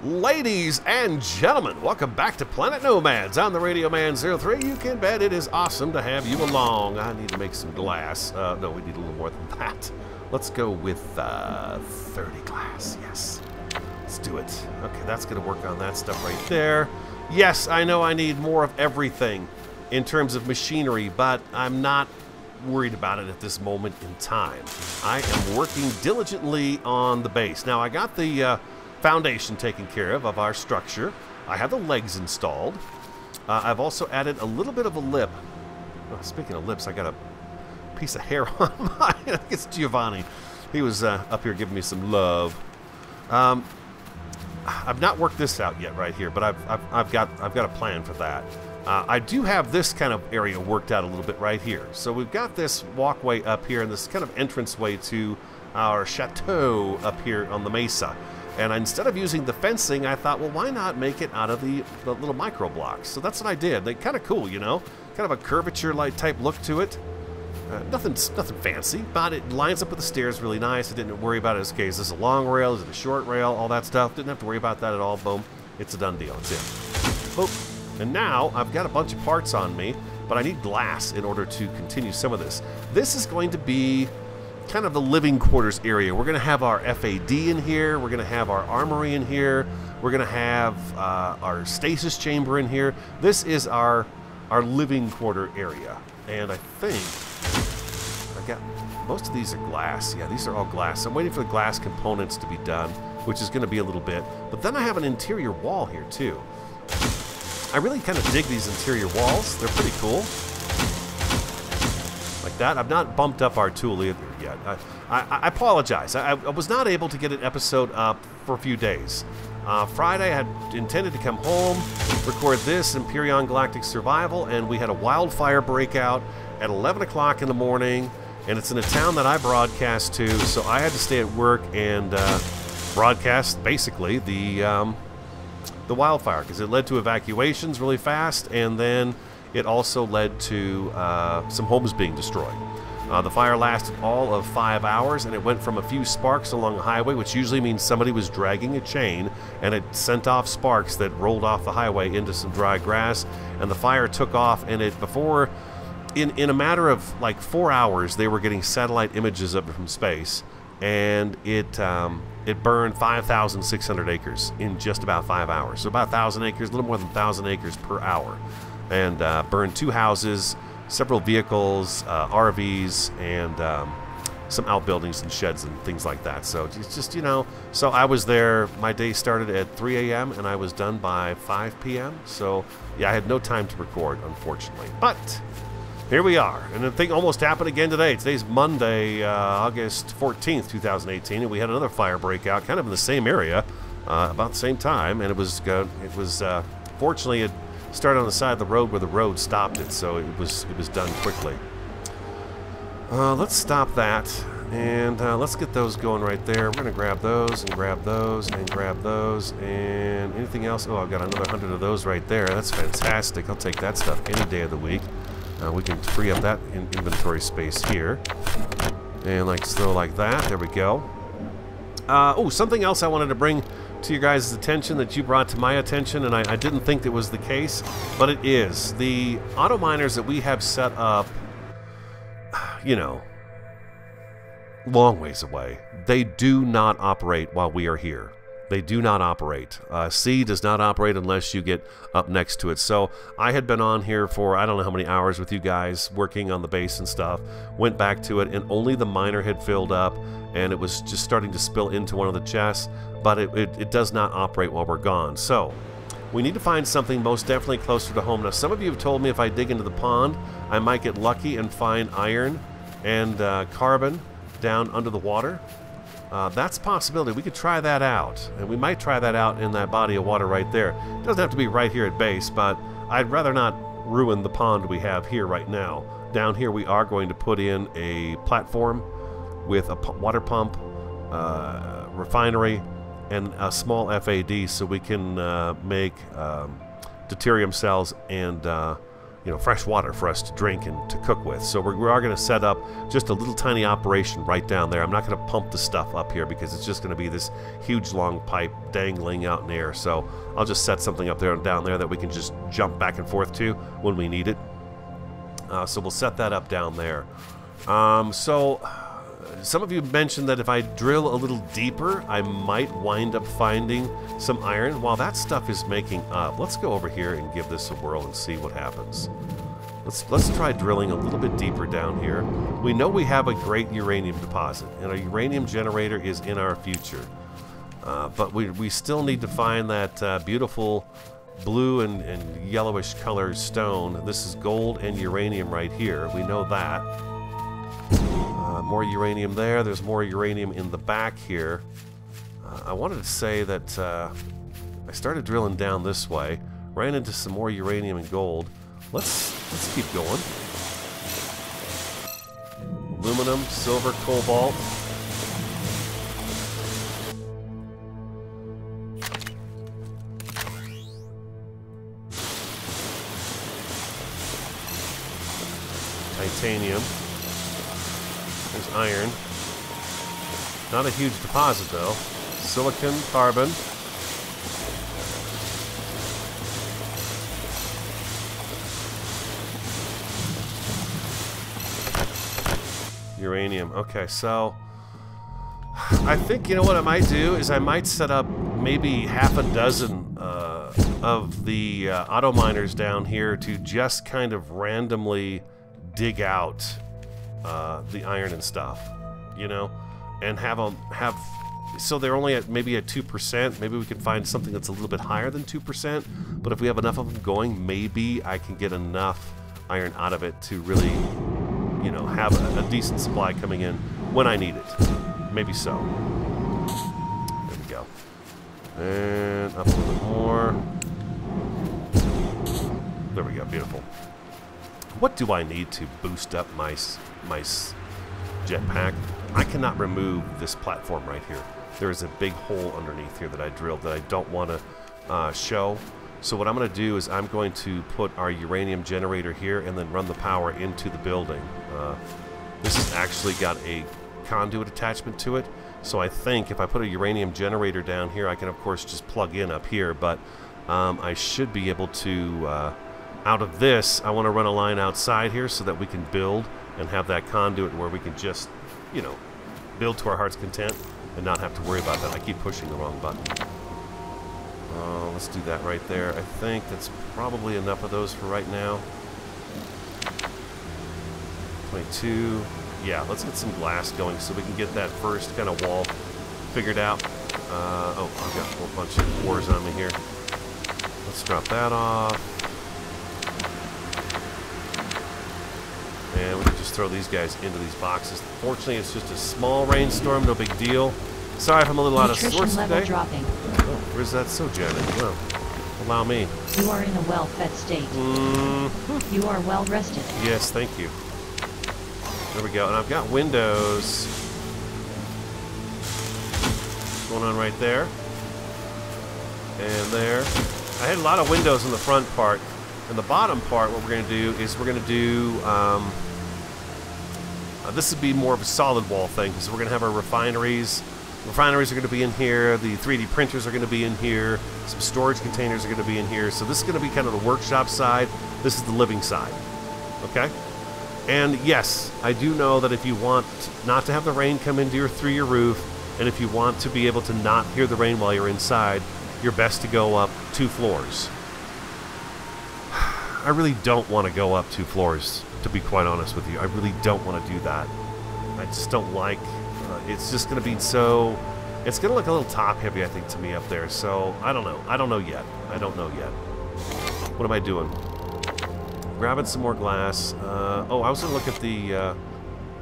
Ladies and gentlemen, welcome back to Planet Nomads. I'm the Radio Man 03. You can bet it is awesome to have you along. I need to make some glass. No, we need a little more than that. Let's go with 30 glass. Yes. Let's do it. Okay, that's going to work on that stuff right there. Yes, I know I need more of everything in terms of machinery, but I'm not worried about it at this moment in time. I am working diligently on the base. Now, I got the foundation taken care of our structure. I have the legs installed. I've also added a little bit of a lip. Oh, speaking of lips, I got a piece of hair on mine. I think it's Giovanni. He was up here giving me some love. I've not worked this out yet right here, but I've got a plan for that. I do have this kind of area worked out a little bit right here. So we've got this walkway up here and this kind of entranceway to our chateau up here on the mesa. And instead of using the fencing, I thought, well, why not make it out of the little micro blocks? So that's what I did. They're kind of cool, you know? Kind of a curvature-like type look to it. Nothing fancy, but it lines up with the stairs really nice. I didn't worry about it as case. Is this a long rail? Is it a short rail? All that stuff. Didn't have to worry about that at all. Boom. It's a done deal. It's in. Boom. And now I've got a bunch of parts on me, but I need glass in order to continue some of this. This is going to be kind of the living quarters area. We're going to have our FAD in here. We're going to have our armory in here. We're going to have our stasis chamber in here. This is our living quarter area. And I think I got most of these are glass. Yeah, these are all glass. I'm waiting for the glass components to be done, which is going to be a little bit. But then I have an interior wall here too. I really kind of dig these interior walls. They're pretty cool. Like that. I've not bumped up our tool either yet. I apologize. I was not able to get an episode up for a few days. Friday I had intended to come home, record this Empyrean Galactic Survival, and we had a wildfire breakout at 11 o'clock in the morning, and it's in a town that I broadcast to, so I had to stay at work and broadcast basically the wildfire, because it led to evacuations really fast, and then it also led to some homes being destroyed. The fire lasted all of 5 hours, and it went from a few sparks along a highway, which usually means somebody was dragging a chain, and it sent off sparks that rolled off the highway into some dry grass, and the fire took off, and in a matter of like 4 hours, they were getting satellite images of it from space, and it burned 5,600 acres in just about 5 hours. So about 1,000 acres, a little more than 1,000 acres per hour. And burned 2 houses, several vehicles, RVs, and some outbuildings and sheds and things like that. So just, you know, so I was there. My day started at 3 a.m. and I was done by 5 p.m. So, yeah, I had no time to record, unfortunately. But here we are. And the thing almost happened again today. Today's Monday, August 14th, 2018, and we had another fire breakout kind of in the same area about the same time. And it was fortunately, it started on the side of the road where the road stopped it, so it was done quickly. Let's stop that, and let's get those going right there. We're going to grab those, and grab those, and grab those, and anything else. Oh, I've got another 100 of those right there. That's fantastic. I'll take that stuff any day of the week. We can free up that inventory space here. And like so, like that. There we go. Oh, something else I wanted to bring to your guys' attention that you brought to my attention, and I didn't think that was the case, but it is. The auto miners that we have set up, you know, long ways away, they do not operate while we are here. They do not operate. C does not operate unless you get up next to it. So I had been on here for I don't know how many hours with you guys working on the base and stuff, went back to it, and only the miner had filled up, and it was just starting to spill into one of the chests, but it does not operate while we're gone. So we need to find something most definitely closer to home. Now, some of you have told me if I dig into the pond, I might get lucky and find iron and carbon down under the water. That's a possibility. We could try that out, and we might try that out in that body of water right there. It doesn't have to be right here at base, but I'd rather not ruin the pond we have here right now. Down here we are going to put in a platform with a water pump, refinery, and a small FAD, so we can make deuterium cells and you know, fresh water for us to drink and to cook with. So we are going to set up just a little tiny operation right down there. I'm not going to pump the stuff up here because it's just going to be this huge long pipe dangling out in the air. So I'll just set something up there and down there that we can just jump back and forth to when we need it. So we'll set that up down there. So some of you mentioned that if I drill a little deeper, I might wind up finding some iron. While that stuff is making up, let's go over here and give this a whirl and see what happens. Let's try drilling a little bit deeper down here. We know we have a great uranium deposit, and a uranium generator is in our future. But we still need to find that beautiful blue and yellowish colored stone. This is gold and uranium right here. We know that. More uranium there. There's more uranium in the back here. I wanted to say that I started drilling down this way, ran into some more uranium and gold. Let's keep going. Aluminum, silver, cobalt. Titanium. There's iron. Not a huge deposit though. Silicon, carbon. Uranium. Okay, so I think, you know what I might do is I might set up maybe half a dozen of the auto miners down here to just kind of randomly dig out the iron and stuff, you know, and have so they're only at maybe at 2%. Maybe we can find something that's a little bit higher than 2%. But if we have enough of them going, maybe I can get enough iron out of it to really, you know, have a decent supply coming in when I need it. Maybe so. There we go. And up a little bit more. There we go. Beautiful. What do I need to boost up my jetpack? I cannot remove this platform right here. There is a big hole underneath here that I drilled that I don't want to show. So what I'm going to do is I'm going to put our uranium generator here and then run the power into the building. This has actually got a conduit attachment to it. So I think if I put a uranium generator down here, I can of course just plug in up here. But I should be able to... out of this, I want to run a line outside here so that we can build and have that conduit where we can just, you know, build to our heart's content and not have to worry about that. I keep pushing the wrong button. Let's do that right there. I think that's probably enough of those for right now. 22. Yeah, let's get some glass going so we can get that first kind of wall figured out. Oh, I've got a whole bunch of ores on me here. Let's drop that off. And we can just throw these guys into these boxes. Fortunately, it's just a small rainstorm, no big deal. Sorry if I'm a little out of sorts today. Dropping. Oh, where's that so, Janet? Well, allow me. You are in a well-fed state. You are well rested. Yes, thank you. There we go. And I've got windows going on right there. And there. I had a lot of windows in the front part. In the bottom part, what we're going to do is we're going to do... this would be more of a solid wall thing because we're going to have our refineries. Refineries are going to be in here. The 3D printers are going to be in here. Some storage containers are going to be in here. So this is going to be kind of the workshop side. This is the living side. Okay? And yes, I do know that if you want not to have the rain come into through your roof, and if you want to be able to not hear the rain while you're inside, you're best to go up 2 floors. I really don't want to go up 2 floors, to be quite honest with you. I really don't want to do that. I just don't like... it's just going to be so... It's going to look a little top-heavy, I think, to me up there. So, I don't know. I don't know yet. I don't know yet. What am I doing? Grabbing some more glass. Oh, I was going to look at the...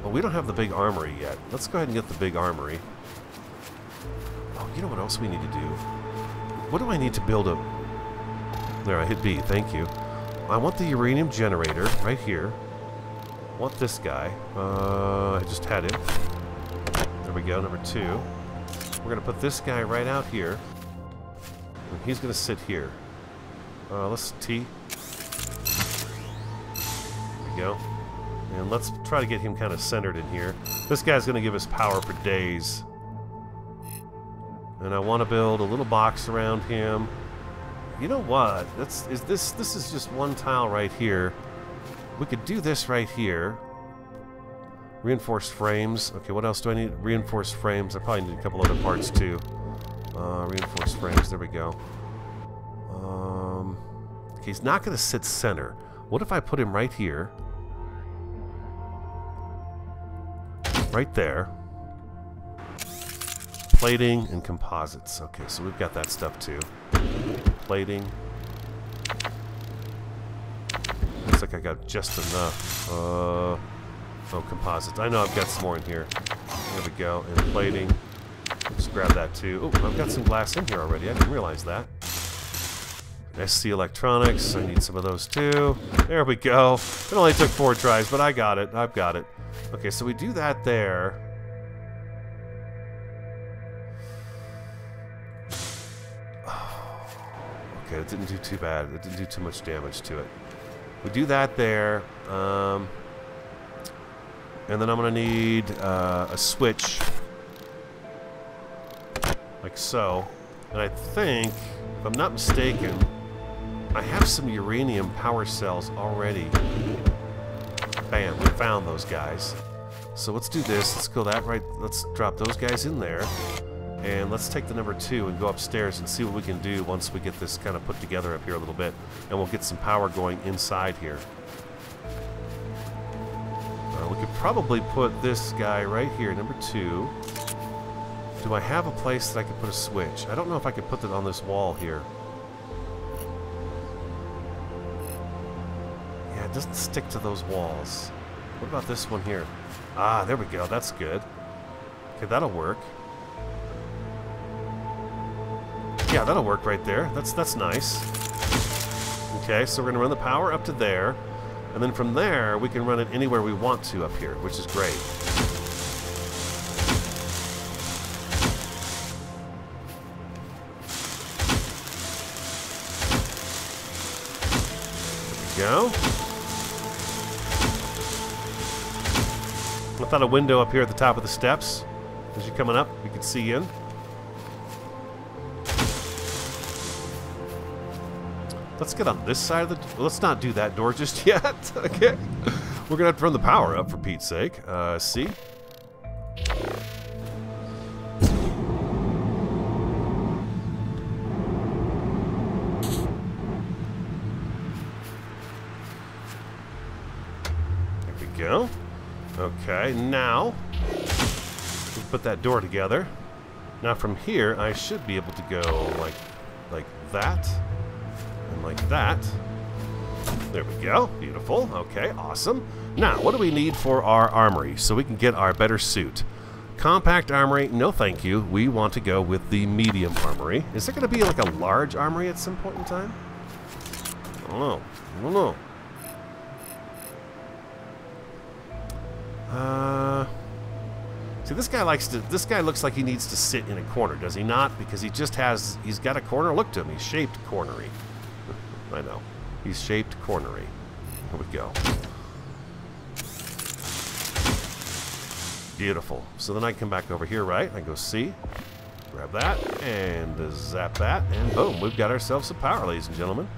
well, we don't have the big armory yet. Let's go ahead and get the big armory. Oh, you know what else we need to do? What do I need to build a... There, I hit B. Thank you. I want the uranium generator right here. I want this guy. I just had him. There we go, number 2. We're going to put this guy right out here. And he's going to sit here. Let's T. we go. And let's try to get him kind of centered in here. This guy's going to give us power for days. And I want to build a little box around him. You know what? This is just one tile right here. We could do this right here. Reinforced frames. Okay, what else do I need? Reinforced frames. I probably need a couple other parts too. Reinforced frames. There we go. Okay, he's not going to sit center. What if I put him right here? Right there. Plating and composites. Okay, so we've got that stuff too. Plating. Looks like I got just enough. Oh, composites. I know I've got some more in here. There we go. And plating. Just grab that too. Oh, I've got some glass in here already. I didn't realize that. SC Electronics. I need some of those too. There we go. It only took 4 tries, but I got it. I've got it. Okay, so we do that there. Okay, it didn't do too bad. It didn't do too much damage to it. We do that there. And then I'm going to need a switch. Like so. And I think, if I'm not mistaken, I have some uranium power cells already. Bam, we found those guys. So let's do this. Let's go that right. Let's drop those guys in there. And let's take the number 2 and go upstairs and see what we can do once we get this kind of put together up here a little bit. And we'll get some power going inside here. We could probably put this guy right here, number 2. Do I have a place that I could put a switch? I don't know if I could put that on this wall here. Yeah, it doesn't stick to those walls. What about this one here? Ah, there we go. That's good. Okay, that'll work. Yeah, that'll work right there. That's nice. Okay, so we're going to run the power up to there. And then from there, we can run it anywhere we want to up here, which is great. There we go. I thought a window up here at the top of the steps. As you're coming up, you can see in. Let's get on this side of the... Let's not do that door just yet. Okay. We're going to have to run the power up, for Pete's sake. See? There we go. Okay, now... we put that door together. Now from here, I should be able to go like that. And like that. There we go. Beautiful. Okay, awesome. Now, what do we need for our armory so we can get our better suit? Compact armory, no thank you. We want to go with the medium armory. Is there going to be like a large armory at some point in time? I don't know. I don't know. See, this guy looks like he needs to sit in a corner, does he not? Because he's got a corner. Look to him. He's shaped cornery. I know. He's shaped cornery. Here we go. Beautiful. So then I come back over here, right? I go C. Grab that. And zap that. And boom. We've got ourselves some power, ladies and gentlemen.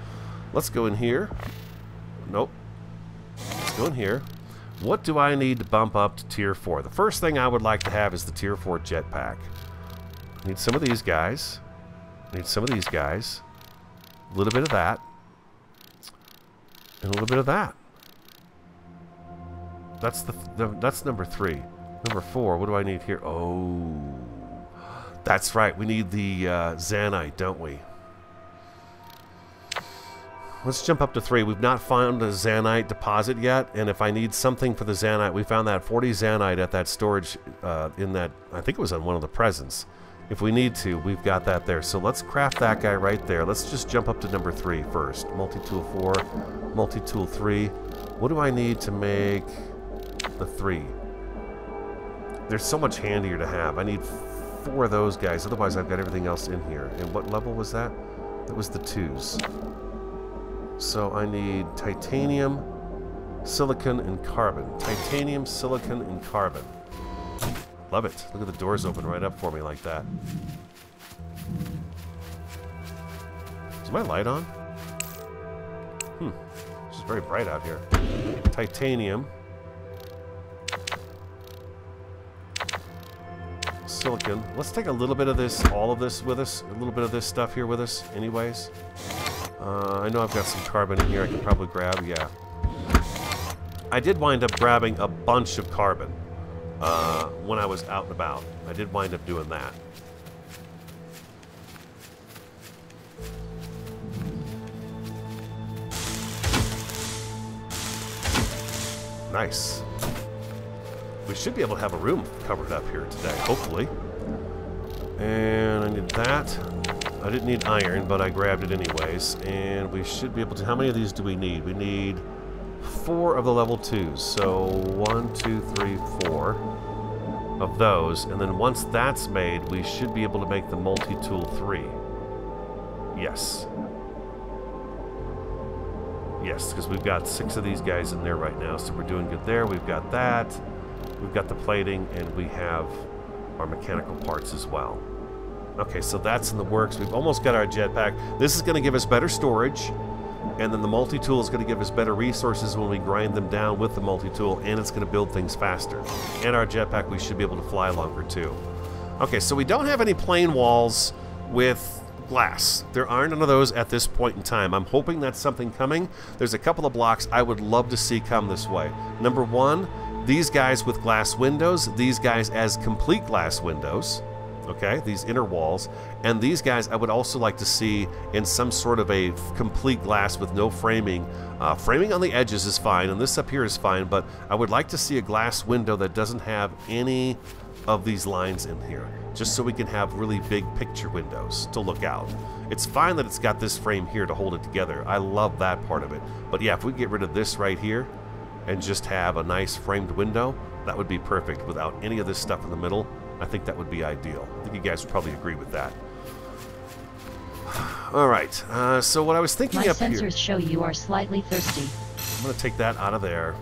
Let's go in here. Nope. Let's go in here. What do I need to bump up to Tier 4? The first thing I would like to have is the Tier 4 jetpack. I need some of these guys. I need some of these guys. A little bit of that. And a little bit of that. That's number 3. Number 4, what do I need here? Oh, that's right. We need the Zanite, don't we? Let's jump up to 3. We've not found a Zanite deposit yet, and if I need something for the Zanite, we found that 40 Zanite at that storage in that, I think it was on one of the presents. If we need to, we've got that there. So let's craft that guy right there. Let's just jump up to number 3 first. Multi-tool 4, multi-tool 3. What do I need to make the 3? They're so much handier to have. I need 4 of those guys, otherwise I've got everything else in here. And what level was that? That was the 2s. So I need titanium, silicon, and carbon. Titanium, silicon, and carbon. Love it. Look at the doors open right up for me like that. Is my light on? It's very bright out here. Titanium. Silicon. Let's take a little bit of this, all of this with us. A little bit of this stuff here with us anyways. I know I've got some carbon in here I can probably grab. Yeah. I did wind up grabbing a bunch of carbon when I was out and about. I did wind up doing that. Nice. We should be able to have a room covered up here today, hopefully. And I need that. I didn't need iron, but I grabbed it anyways. And we should be able to... How many of these do we need? We need 4 of the level 2s. So 1, 2, 3, 4 of those. And then once that's made, we should be able to make the multi-tool 3. Yes. Yes, because we've got 6 of these guys in there right now, so we're doing good there. We've got that, we've got the plating, and we have our mechanical parts as well. Okay, so that's in the works. We've almost got our jetpack. This is going to give us better storage, and then the multi-tool is going to give us better resources when we grind them down with the multi-tool, and it's going to build things faster. And our jetpack, we should be able to fly longer too. Okay, so we don't have any plain walls with glass. There are none of those at this point in time. I'm hoping that's something coming. There's a couple of blocks I would love to see come this way. Number 1, these guys with glass windows, these guys as complete glass windows, okay, these inner walls, and these guys I would also like to see in some sort of a complete glass with no framing. Framing on the edges is fine, and this up here is fine, but I would like to see a glass window that doesn't have any of these lines in here, just so we can have really big picture windows to look out. It's fine that it's got this frame here to hold it together. I love that part of it. But yeah, if we get rid of this right here and just have a nice framed window, that would be perfect without any of this stuff in the middle. I think that would be ideal. I think you guys would probably agree with that. All right, so what I was thinking My up here... My sensors show you are slightly thirsty. I'm going to take that out of there.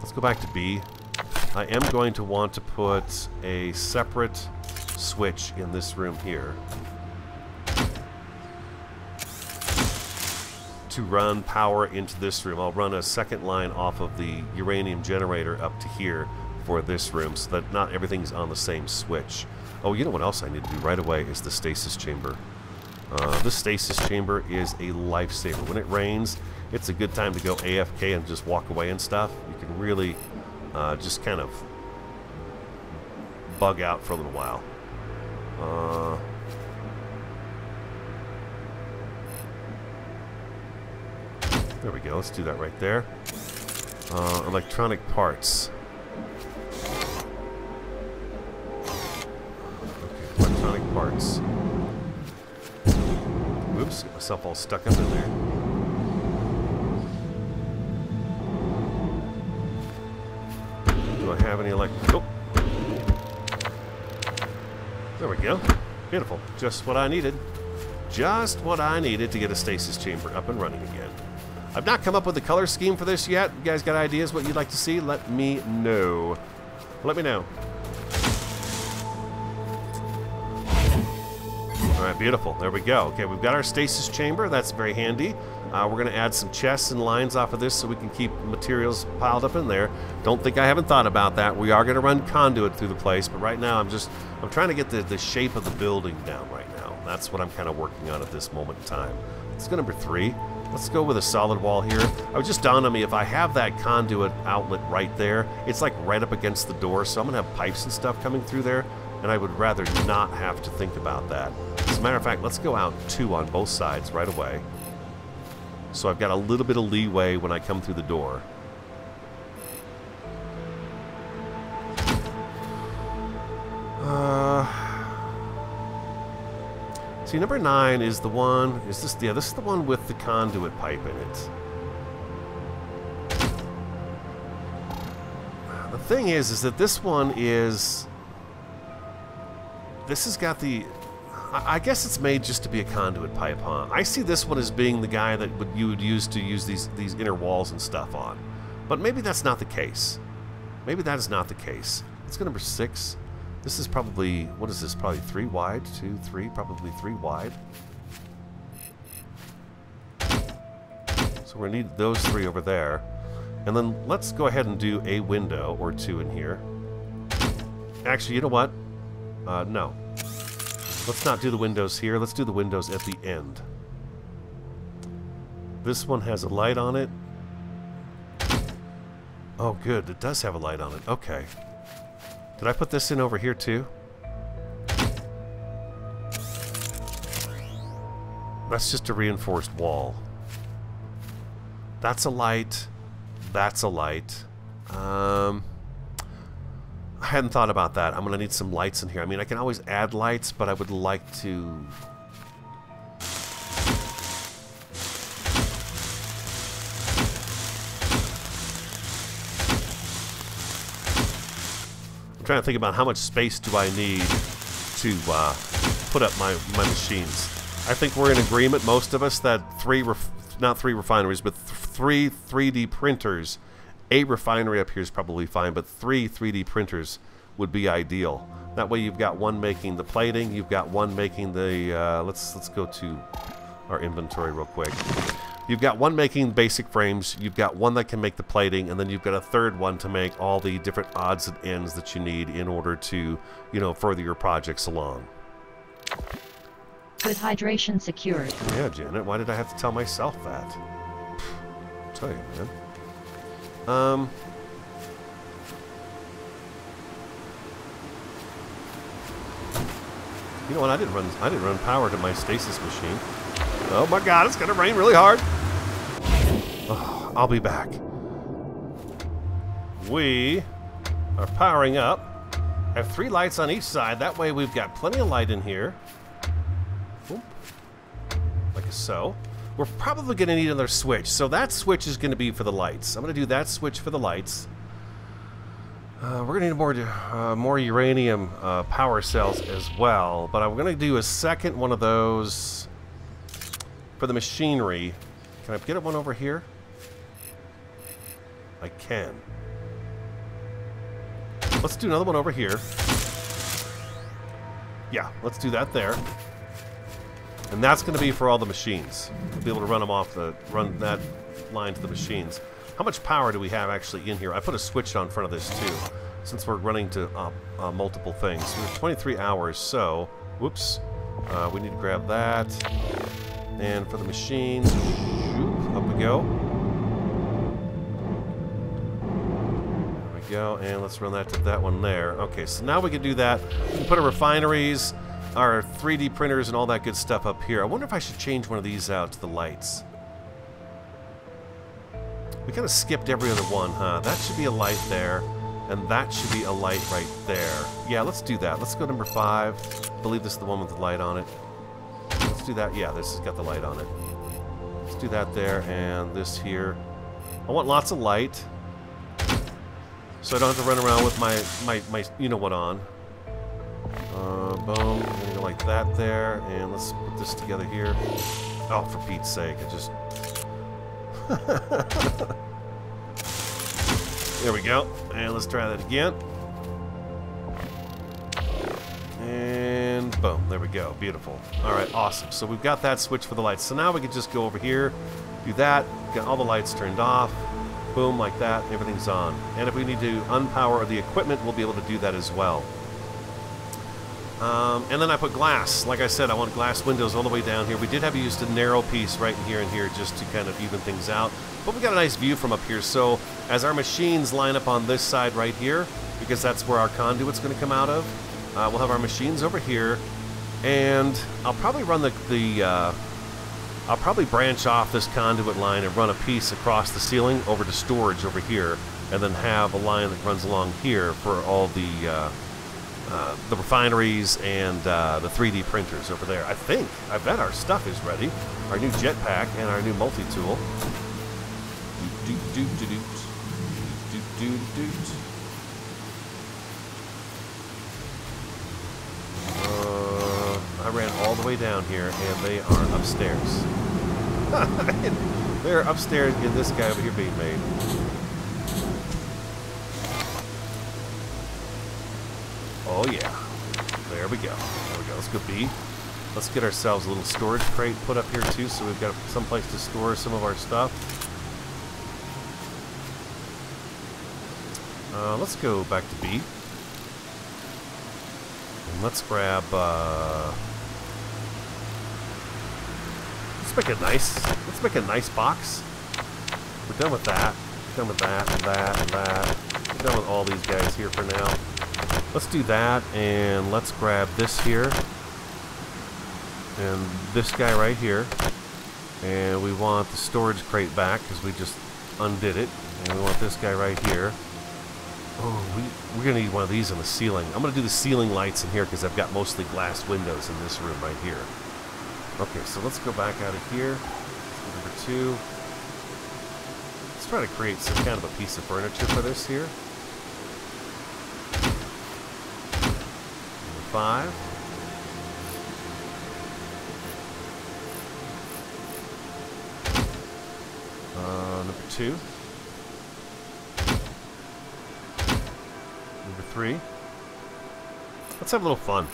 Let's go back to B. I am going to want to put a separate switch in this room here to run power into this room. I'll run a second line off of the uranium generator up to here for this room so that not everything's on the same switch. Oh, you know what else I need to do right away is the stasis chamber. This stasis chamber is a lifesaver. When it rains, it's a good time to go AFK and just walk away and stuff. You can really just kind of bug out for a little while. There we go. Let's do that right there. Electronic parts. Okay, electronic parts. Oops, get myself all stuck up in there. Do I have any oh. There we go. Beautiful. Just what I needed. Just what I needed to get a stasis chamber up and running again. I've not come up with a color scheme for this yet. You guys got ideas what you'd like to see? Let me know. Let me know. Alright, beautiful. There we go. Okay, we've got our stasis chamber. That's very handy. We're going to add some chests and lines off of this so we can keep materials piled up in there. Don't think I haven't thought about that. We are going to run conduit through the place, but right now I'm trying to get the shape of the building down right now. That's what I'm kind of working on at this moment in time. Let's go number 3. Let's go with a solid wall here. It just dawned on me, if I have that conduit outlet right there, it's like right up against the door, so I'm going to have pipes and stuff coming through there, and I would rather not have to think about that. As a matter of fact, let's go out 2 on both sides right away. So I've got a little bit of leeway when I come through the door. See, number 9 is the one. Is this? Yeah, this is the one with the conduit pipe in it. The thing is that this one is. This has got the. I guess it's made just to be a conduit pipe, huh? I see this one as being the guy that you would use to use these inner walls and stuff on. But maybe that's not the case. Maybe that is not the case. Let's go number 6. This is probably, what is this? Probably 3 wide, 2, 3, probably 3 wide. So we're gonna need those 3 over there. And then let's go ahead and do a window or 2 in here. Actually, you know what? No. Let's not do the windows here. Let's do the windows at the end. This one has a light on it. Oh, good. It does have a light on it. Okay. Did I put this in over here, too? That's just a reinforced wall. That's a light. That's a light. I hadn't thought about that. I'm going to need some lights in here. I mean, I can always add lights, but I would like to... I'm trying to think about how much space do I need to put up my machines. I think we're in agreement, most of us, that not three refineries, but 3 3D printers. A refinery up here is probably fine, but 3 3D printers would be ideal. That way you've got one making the plating, you've got one making the, let's go to our inventory real quick. You've got one making basic frames, you've got one that can make the plating, and then you've got a third one to make all the different odds and ends that you need in order to, you know, further your projects along. With hydration secured. Yeah, Janet, why did I have to tell myself that? I'll tell you, man. You know what? I didn't run power to my stasis machine. Oh my God! It's gonna rain really hard. Oh, I'll be back. We are powering up. I have 3 lights on each side. That way, we've got plenty of light in here. Oop. Like so. We're probably going to need another switch. So that switch is going to be for the lights. I'm going to do that switch for the lights. We're going to need more uranium power cells as well. But I'm going to do a second one of those for the machinery. Can I get one over here? I can. Let's do another one over here. Yeah, let's do that there. And that's going to be for all the machines. We'll be able to run them off run that line to the machines. How much power do we have actually in here? I put a switch on front of this too, since we're running to multiple things. We have 23 hours, so whoops. We need to grab that. And for the machines, up we go. There we go, and let's run that to that one there. Okay, so now we can do that. We can put our refineries, our 3D printers, and all that good stuff up here. I wonder if I should change one of these out to the lights. We kind of skipped every other one, huh? That should be a light there, and that should be a light right there. Yeah, let's do that. Let's go number 5. I believe this is the one with the light on it. Let's do that. Yeah, this has got the light on it. Let's do that there, and this here. I want lots of light, so I don't have to run around with my you-know-what on. Boom. I'm gonna go like that there, and let's put this together here. Oh, for Pete's sake, I just... There we go. And let's try that again. And boom, there we go. Beautiful. Alright, awesome. So we've got that switch for the lights. So now we can just go over here, do that, get all the lights turned off. Boom, like that, everything's on. And if we need to unpower the equipment, we'll be able to do that as well. And then I put glass. Like I said, I want glass windows all the way down here. We did have used a narrow piece right in here and here just to kind of even things out. But we got a nice view from up here. So as our machines line up on this side right here, because that's where our conduit's going to come out of, we'll have our machines over here. And I'll probably run I'll probably branch off this conduit line and run a piece across the ceiling over to storage over here, and then have a line that runs along here for all the refineries and the 3D printers over there. I bet our stuff is ready. Our new jetpack and our new multi-tool. I ran all the way down here, and they are upstairs. They're upstairs getting this guy over here being made. Oh yeah. There we go. There we go. Let's go B. Let's get ourselves a little storage crate put up here too, so we've got some place to store some of our stuff. Let's go back to B. And let's grab, let's make a nice box. We're done with that. We're done with that and that and that. We're done with all these guys here for now. Let's do that, and let's grab this here. And this guy right here. And we want the storage crate back, because we just undid it. And we want this guy right here. Oh, we're going to need one of these on the ceiling. I'm going to do the ceiling lights in here because I've got mostly glass windows in this room right here. Okay, so let's go back out of here. Number 2. Let's try to create some kind of a piece of furniture for this here. Number 5. Number 2. 3. Let's have a little fun.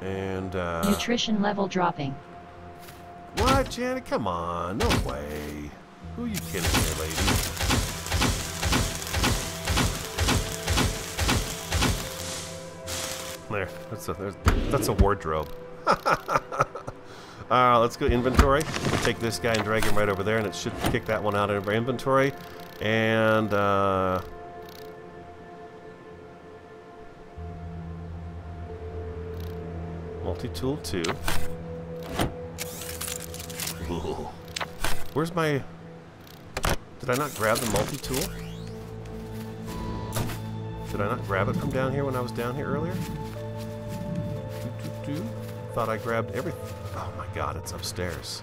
And nutrition level dropping. What, Janet? Come on, no way. Who are you kidding here, lady? There, that's a wardrobe. Let's go inventory. We'll take this guy and drag him right over there, and it should kick that one out of our inventory. And multi-tool 2. Ooh. Where's my... Did I not grab the multi-tool? Did I not grab it from down here when I was down here earlier? Thought I grabbed everything. Oh my god, it's upstairs.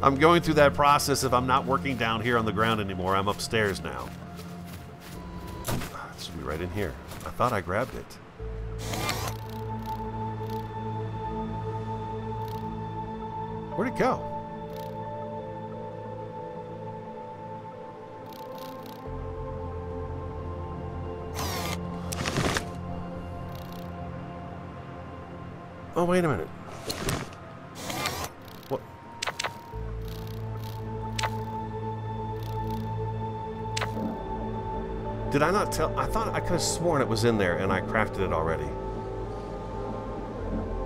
I'm going through that process if I'm not working down here on the ground anymore. I'm upstairs now. It should be right in here. I thought I grabbed it. Where'd it go? Oh, wait a minute. What? Did I not tell? I thought I could have sworn it was in there and I crafted it already.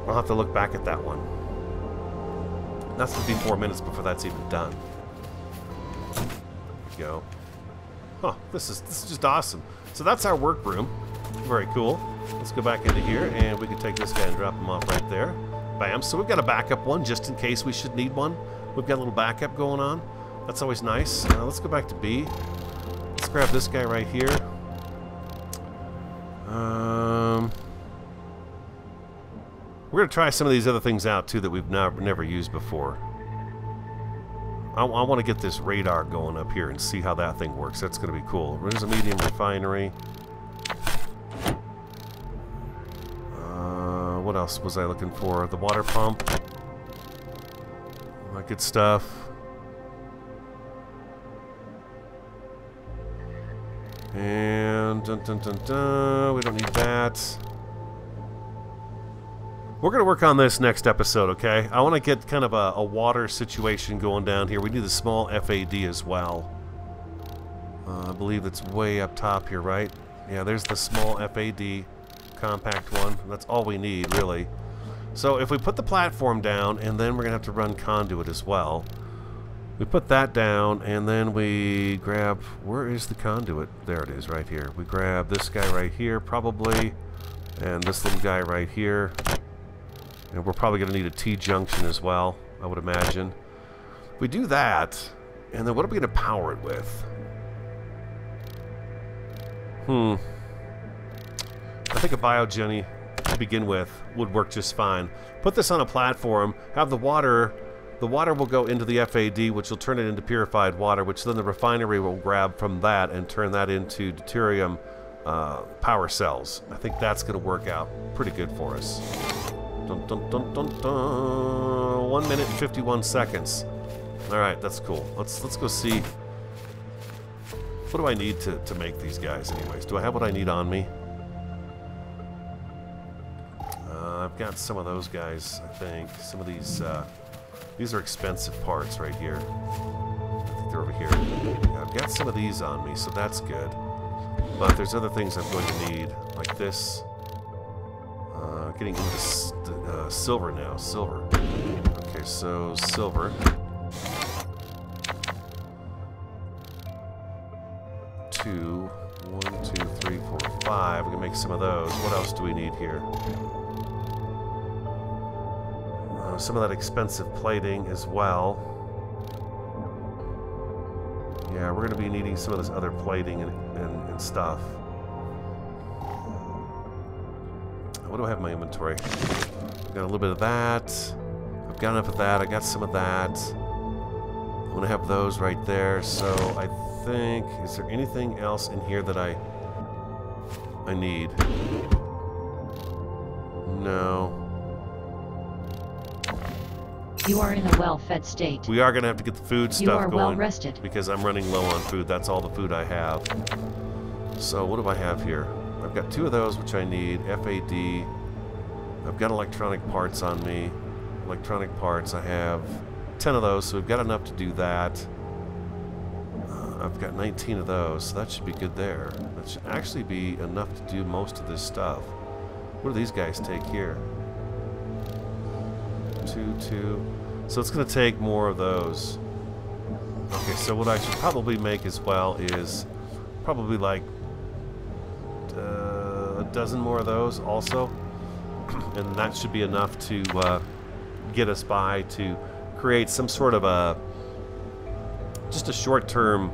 I'll have to look back at that one. That's going to be 4 minutes before that's even done. There we go. Huh, this is just awesome. So that's our workroom. Very cool. Let's go back into here, and we can take this guy and drop him off right there. Bam. So we've got a backup one, just in case we should need one. We've got a little backup going on. That's always nice. Let's go back to B. Let's grab this guy right here. We're going to try some of these other things out, too, that we've never used before. I want to get this radar going up here and see how that thing works. That's going to be cool. There's a medium refinery. What else was I looking for? The water pump. Good stuff. And dun, dun, dun, dun. We don't need that. We're going to work on this next episode, okay? I want to get kind of a water situation going down here. We need a small FAD as well. I believe it's way up top here, right? Yeah, there's the small FAD. Compact one. That's all we need, really. So if we put the platform down, and then we're going to have to run conduit as well. We put that down, and then we grab... Where is the conduit? There it is, right here. We grab this guy right here, probably, and this little guy right here. And we're probably going to need a T-junction as well, I would imagine. We do that, and then what are we going to power it with? I think a Biogenny to begin with would work just fine. Put this on a platform, have the water the water will go into the FAD, which will turn it into purified water, which then the refinery will grab from that and turn that into deuterium power cells. I think that's going to work out pretty good for us. Dun, dun, dun, dun, dun. 1 minute and 51 seconds. All right, that's cool. Let's go see. What do I need to make these guys anyways? Do I have what I need on me? I've got some of those guys, I think. Some of these are expensive parts right here. I think they're over here. Yeah, I've got some of these on me, so that's good. But there's other things I'm going to need, like this. Getting into silver now. Silver. Okay, so silver. 2, 1, 2, 3, 4, 5. We can make some of those. What else do we need here? Some of that expensive plating as well. Yeah, we're going to be needing some of this other plating and stuff. What do I have in my inventory? I've got a little bit of that. I've got enough of that. I got some of that. I'm going to have those right there. So I think, is there anything else in here that I need? No. You are in a well-fed state. We are going to have to get the food stuff going. You are well-rested. Because I'm running low on food. That's all the food I have. So what do I have here? I've got 2 of those, which I need. FAD. I've got electronic parts on me. Electronic parts. I have 10 of those, so we've got enough to do that. I've got 19 of those, so that should be good there. That should actually be enough to do most of this stuff. What do these guys take here? 2, 2. So it's going to take more of those. Okay, so what I should probably make as well is probably like a dozen more of those also. And that should be enough to get us by to create some sort of just a short-term,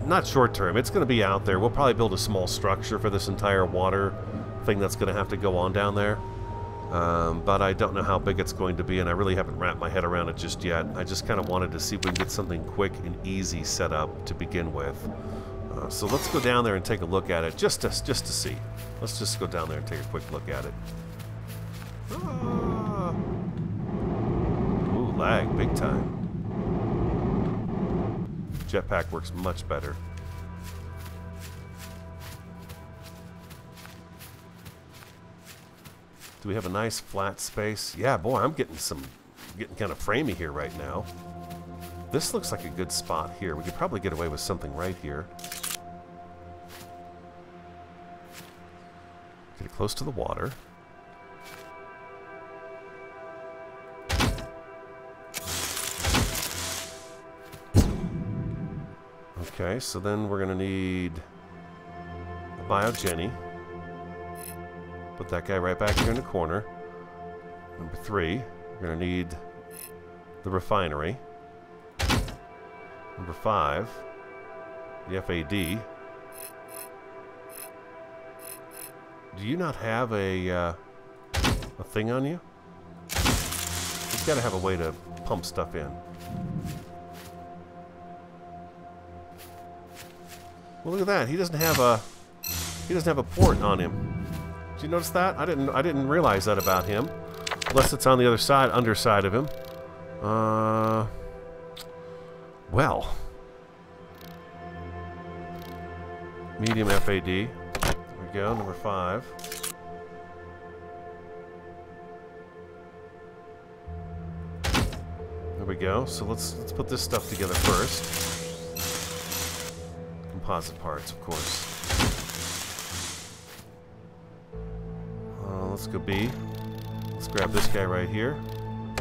not short-term, it's going to be out there. We'll probably build a small structure for this entire water thing that's going to have to go on down there. But I don't know how big it's going to be, and I really haven't wrapped my head around it just yet. I just kind of wanted to see if we can get something quick and easy set up to begin with. So let's go down there and take a look at it, just to see. Let's just go down there and take a quick look at it. Ooh, lag, big time. Jetpack works much better. Do we have a nice flat space? Yeah, boy, I'm getting kind of framey here right now. This looks like a good spot here. We could probably get away with something right here. Get it close to the water. Okay, so then we're going to need a Biogenny. Put that guy right back here in the corner. Number 3, we're going to need the refinery. Number 5, the FAD. Do you not have a thing on you? You've got to have a way to pump stuff in. Well, look at that. He doesn't have a port on him. Did you notice that? I didn't realize that about him. Unless it's on the other side, underside of him. Well. Medium FAD. There we go, number 5. There we go. So let's put this stuff together first. Composite parts, of course. Let's go B. Let's grab this guy right here.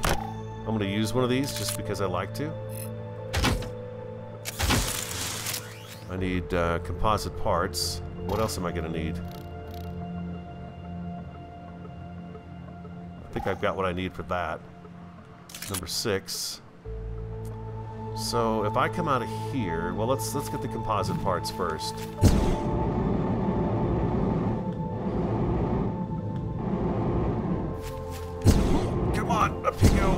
I'm going to use one of these just because I like to. I need composite parts. What else am I going to need? I think I've got what I need for that. Number 6. So if I come out of here, well, let's get the composite parts first. Come on, up you go.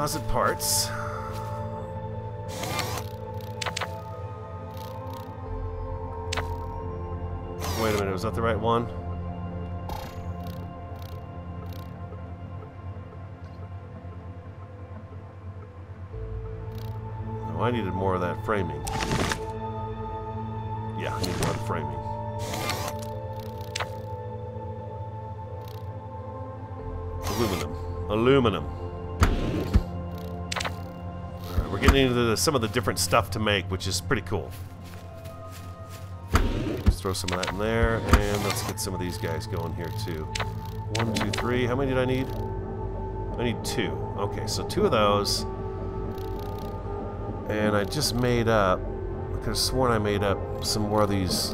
Deposit parts. Wait a minute, was that the right one? Oh, I needed more of that framing. Yeah, I need more of the framing. Aluminum. Alright, we're getting into some of the different stuff to make, which is pretty cool. Let's throw some of that in there, and let's get some of these guys going here too. 1, 2, 3. How many did I need? I need 2. Okay, so 2 of those. And I just made up, I could have sworn I made up some more of these.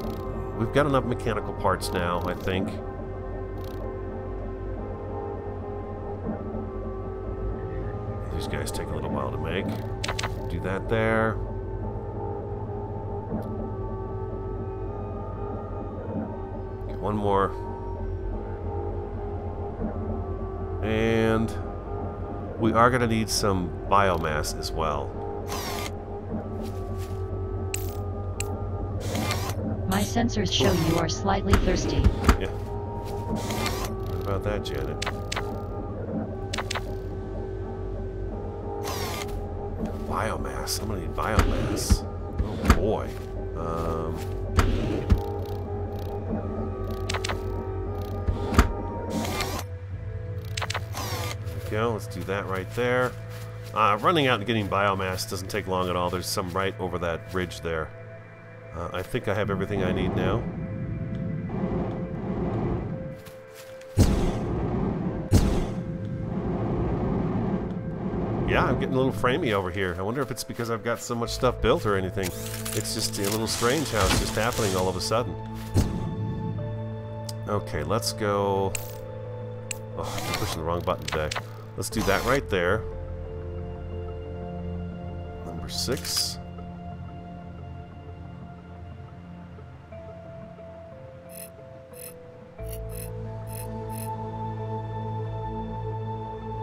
We've got enough mechanical parts now, I think. These guys take a little while to make. Do that there. Get one more. And we are going to need some biomass as well. My sensors show you are slightly thirsty. Yeah. What about that, Janet? Biomass. I'm gonna need biomass. Oh boy. There we go. Let's do that right there. Running out and getting biomass doesn't take long at all. There's some right over that ridge there. I think I have everything I need now. Yeah, I'm getting a little framey over here. I wonder if it's because I've got so much stuff built or anything. It's just a little strange how it's just happening all of a sudden. Okay, let's go... Oh, I'm pushing the wrong button today. Let's do that right there. Number 6.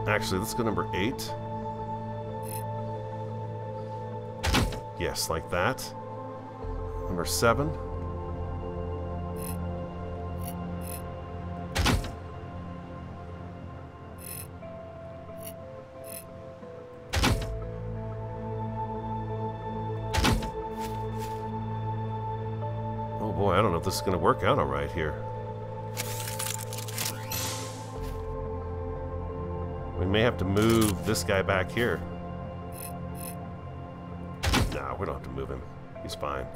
Actually, let's go number 8. Yes, like that. Number 7. Oh boy, I don't know if this is going to work out all right here. We may have to move this guy back here. Nah, we don't have to move him. He's fine.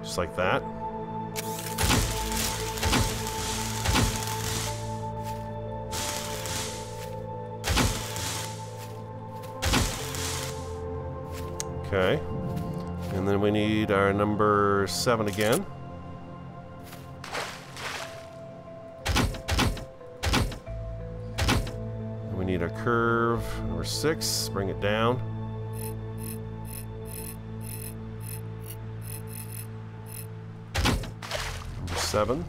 Just like that. Okay. And then we need our number 7 again. And we need our curve, number 6. Bring it down. Number 7.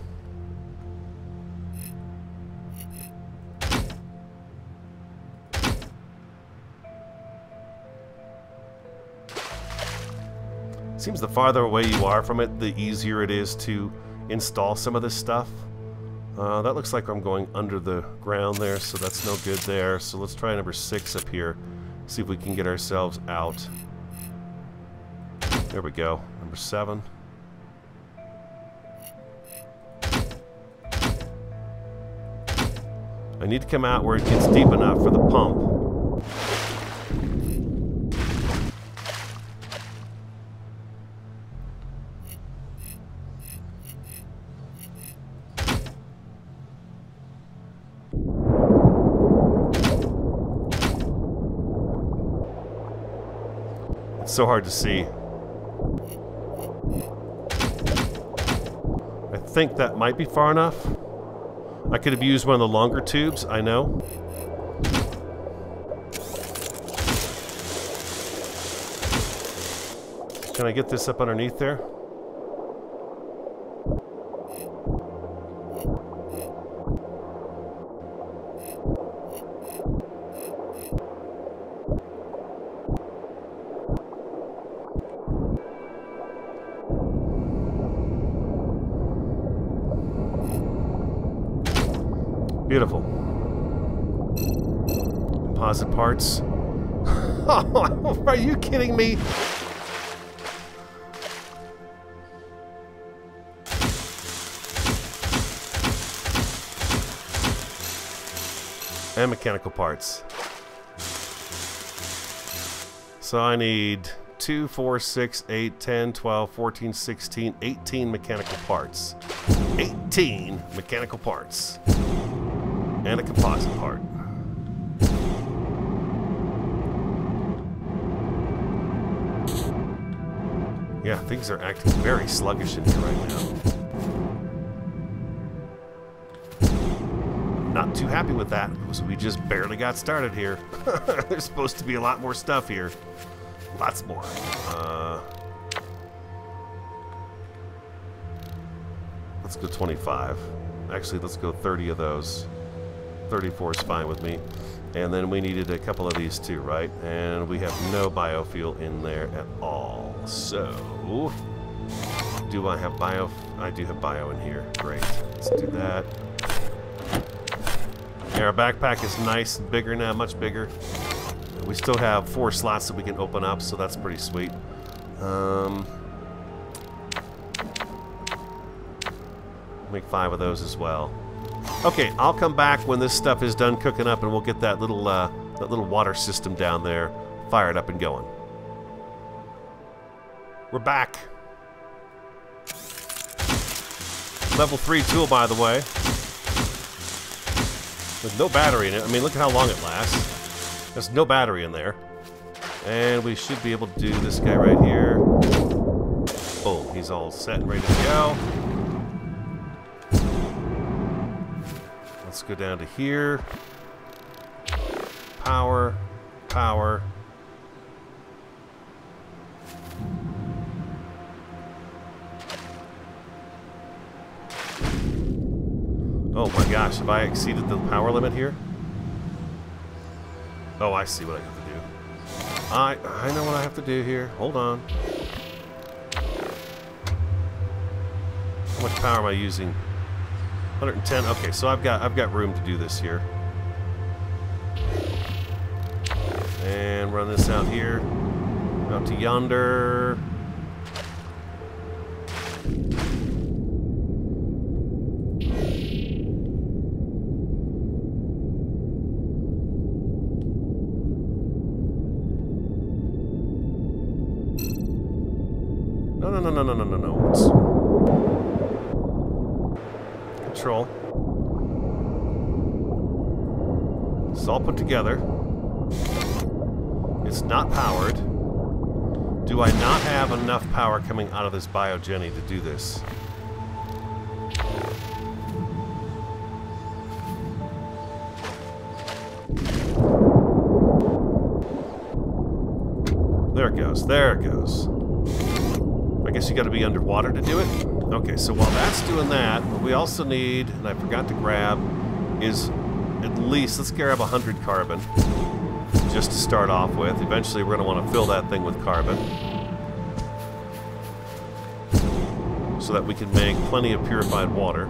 Seems the farther away you are from it, the easier it is to install some of this stuff. That looks like I'm going under the ground there, so that's no good there. So let's try number 6 up here. See if we can get ourselves out. There we go. Number 7. I need to come out where it gets deep enough for the pump. So hard to see. I think that might be far enough. I could have used one of the longer tubes, I know. Can I get this up underneath there? Beautiful. Composite parts. Are you kidding me? And mechanical parts. So I need 2, 4, 6, 8, 10, 12, 14, 16, 18 mechanical parts. 18 mechanical parts. And a composite part. Yeah, things are acting very sluggish in here right now. Not too happy with that, because we just barely got started here. There's supposed to be a lot more stuff here. Lots more. Let's go 25. Actually, let's go 30 of those. 34 is fine with me. And then we needed a couple of these too, right? And we have no biofuel in there at all. So, do I have bio? I do have bio in here. Great. Let's do that. Yeah, our backpack is nice and bigger now, much bigger. We still have 4 slots that we can open up, so that's pretty sweet. Make 5 of those as well. Okay, I'll come back when this stuff is done cooking up, and we'll get that little water system down there fired up and going. We're back. Level 3 tool, by the way. With no battery in it. I mean, look at how long it lasts. There's no battery in there. And we should be able to do this guy right here. Boom, he's all set and ready to go. Let's go down to here. Power, power. Oh my gosh, have I exceeded the power limit here? Oh, I see what I have to do. I know what I have to do here. Hold on. How much power am I using? 110. Okay, so I've got room to do this here. And run this out here. Out to yonder. No. Control. It's all put together. It's not powered. Do I not have enough power coming out of this Biogenny to do this? There it goes. There it goes. I guess you got to be underwater to do it. Okay, so while that's doing that, what we also need, and I forgot to grab, is at least, let's grab 100 carbon, just to start off with. Eventually we're going to want to fill that thing with carbon, so that we can make plenty of purified water.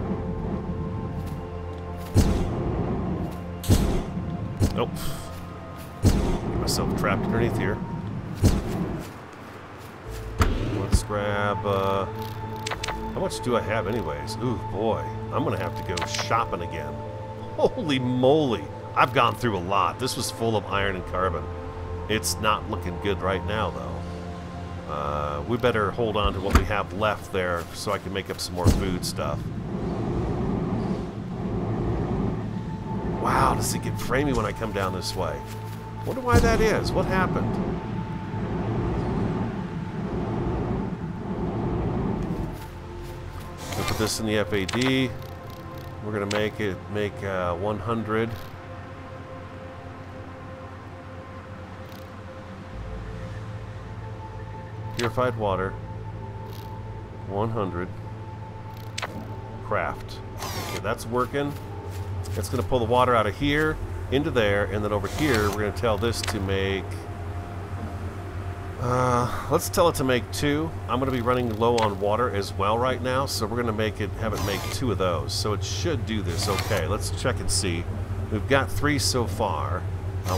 Nope. Get myself trapped underneath here. Let's grab, how much do I have anyways? Ooh, boy. I'm going to have to go shopping again. Holy moly. I've gone through a lot. This was full of iron and carbon. It's not looking good right now, though. We better hold on to what we have left there so I can make up some more food stuff. Wow, does it get framey when I come down this way? Wonder why that is. What happened? Put this in the FAD. We're gonna make 100. Purified water. 100. Craft. Okay, that's working. It's gonna pull the water out of here into there, and then over here we're gonna tell this to make Let's tell it to make 2. I'm going to be running low on water as well right now, so we're going to have it make 2 of those. So it should do this. Okay, let's check and see. We've got 3 so far.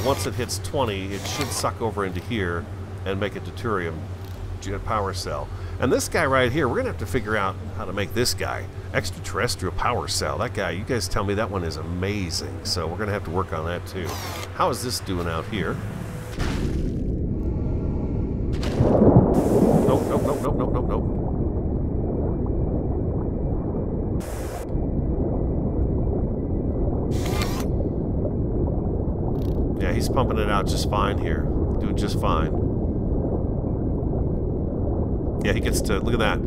Once it hits 20, it should suck over into here and make a deuterium power cell. And this guy right here, we're going to have to figure out how to make this guy. Extraterrestrial power cell. That guy, you guys tell me that one is amazing. So we're going to have to work on that too. How is this doing out here? Nope, nope, nope, nope, nope, nope, nope. Yeah, he's pumping it out just fine here. Doing just fine. Yeah, he gets to, look at that.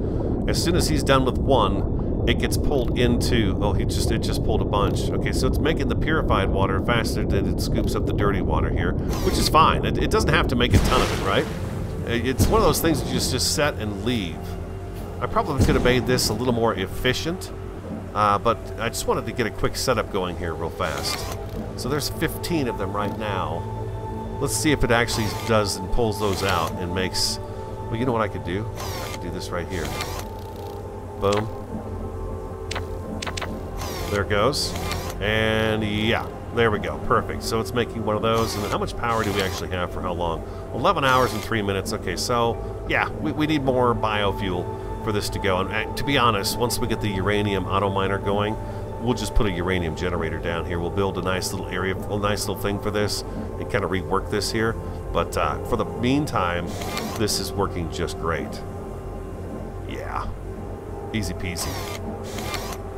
As soon as he's done with 1, it gets pulled into, oh, it just pulled a bunch. Okay, so it's making the purified water faster than it scoops up the dirty water here, which is fine. It doesn't have to make a ton of it, right? It's one of those things you just set and leave. I probably could have made this a little more efficient, but I just wanted to get a quick setup going here real fast. So there's 15 of them right now. Let's see if it actually does and pulls those out and makes... Well, you know what I could do? I could do this right here. Boom. There it goes. And yeah, there we go. Perfect. So it's making one of those. And how much power do we actually have for how long? 11 hours and 3 minutes. Okay, so yeah, we need more biofuel for this to go. And to be honest, once we get the uranium auto miner going, we'll just put a uranium generator down here. We'll build a nice little area, a nice little thing for this and kind of rework this here. But for the meantime, this is working just great. Yeah. Easy peasy.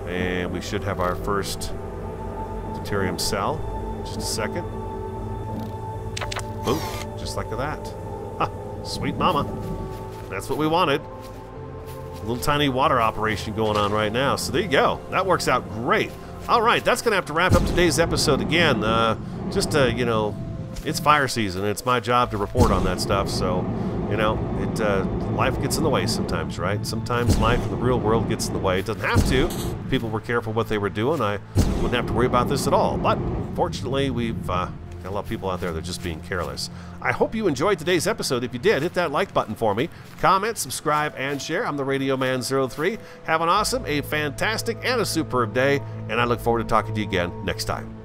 And we should have our first deuterium cell. Just a second. Boom. Just like that. Ha! Sweet mama. That's what we wanted. A little tiny water operation going on right now. So there you go. That works out great. All right, that's going to have to wrap up today's episode again. You know, it's fire season. It's my job to report on that stuff. So, you know, life gets in the way sometimes, right? Sometimes life in the real world gets in the way. It doesn't have to. If people were careful what they were doing, I wouldn't have to worry about this at all. But fortunately, we've got a lot of people out there that are just being careless. I hope you enjoyed today's episode. If you did, hit that like button for me. Comment, subscribe, and share. I'm the Radio Man 03. Have an awesome, a fantastic, and a superb day, and I look forward to talking to you again next time.